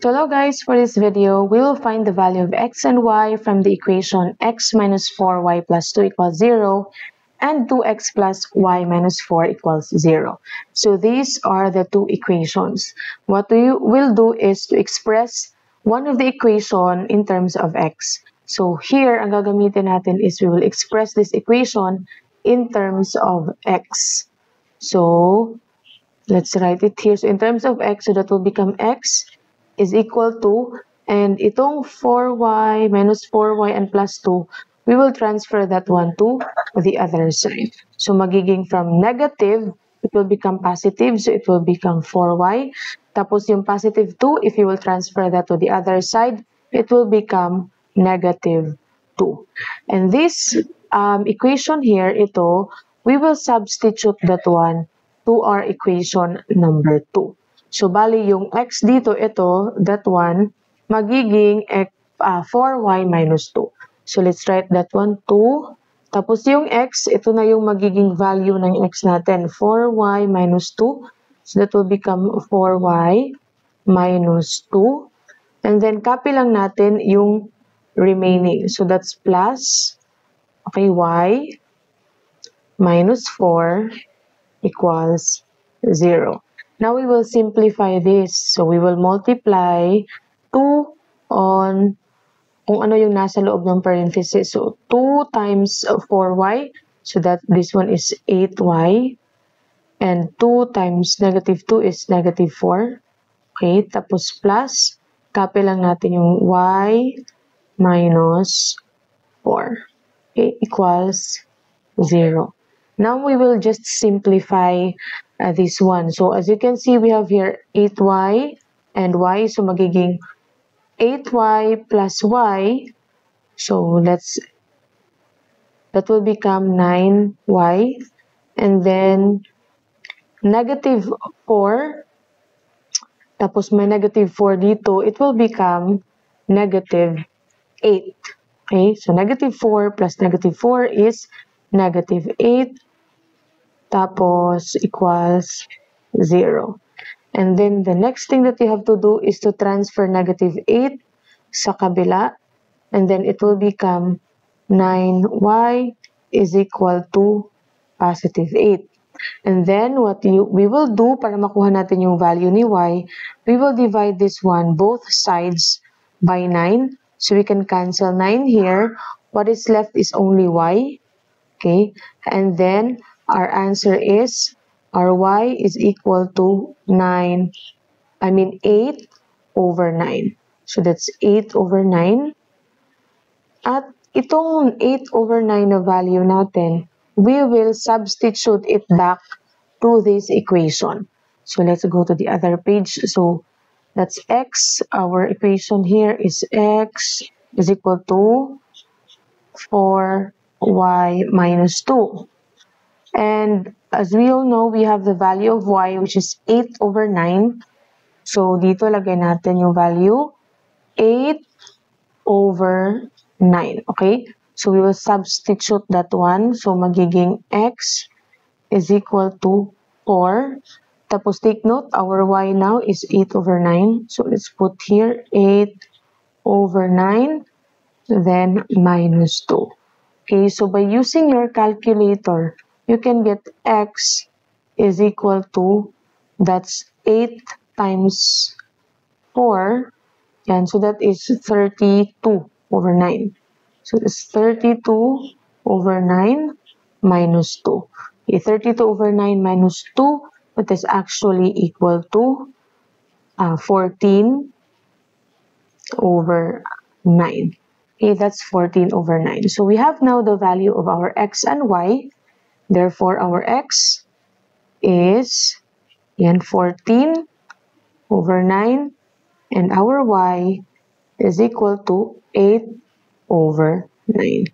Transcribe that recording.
So hello guys, for this video, we will find the value of x and y from the equation x minus 4y plus 2 equals 0 and 2x plus y minus 4 equals 0. So these are the two equations. What we will do is to express one of the equation in terms of x. So here, ang gagamitin natin is we will express this equation in terms of x. So let's write it here. So in terms of x, so that will become x is equal to, and itong 4y minus 4y and plus 2, we will transfer that one to the other side. So magiging from negative, it will become positive, so it will become 4y. Tapos yung positive 2, if you will transfer that to the other side, it will become negative 2. And this equation here, ito, we will substitute that one to our equation number 2. So, bali yung x dito, ito, that one, magiging 4y minus 2. So, let's write that one, 2. Tapos yung x, ito na yung magiging value ng x natin, 4y minus 2. So, that will become 4y minus 2. And then, copy lang natin yung remaining. So, that's plus, okay, y minus 4 equals 0. Now we will simplify this. So we will multiply 2 on kung ano yung nasa loob ng parenthesis. So 2 times 4y. So that this one is 8y. And 2 times negative 2 is negative 4. Okay, tapos plus, copy lang natin yung y minus 4. Okay, equals 0. Now we will just simplify this one. So as you can see, we have here 8y and y. So magiging 8y plus y. So that will become 9y. And then negative 4. Tapos may negative 4 dito. It will become negative 8. Okay, so negative 4 plus negative 4 is negative 8. Tapos equals 0. And then the next thing that you have to do is to transfer negative 8 sa kabila. And then it will become 9y is equal to positive 8. And then what we will do para makuha natin yung value ni y, we will divide this one both sides by 9. So we can cancel 9 here. What is left is only y. Okay. And then our answer is, our y is equal to 8 over 9. So that's 8 over 9. At itong 8 over 9 na value natin, we will substitute it back to this equation. So let's go to the other page. So that's x. Our equation here is x is equal to 4y minus 2. And as we all know, we have the value of y, which is 8 over 9. So, dito lagay natin yung value 8 over 9. Okay? So, we will substitute that one. So, magiging x is equal to 4. Tapos, take note, our y now is 8 over 9. So, let's put here 8 over 9, then minus 2. Okay? So, by using your calculator, you can get x is equal to, that's 8 times 4. Yan, so that is 32 over 9. So it's 32 over 9 minus 2. Okay, 32 over 9 minus 2, that is actually equal to 14 over 9. Okay, that's 14 over 9. So we have now the value of our x and y. Therefore, our x is 14 over 9 and our y is equal to 8 over 9.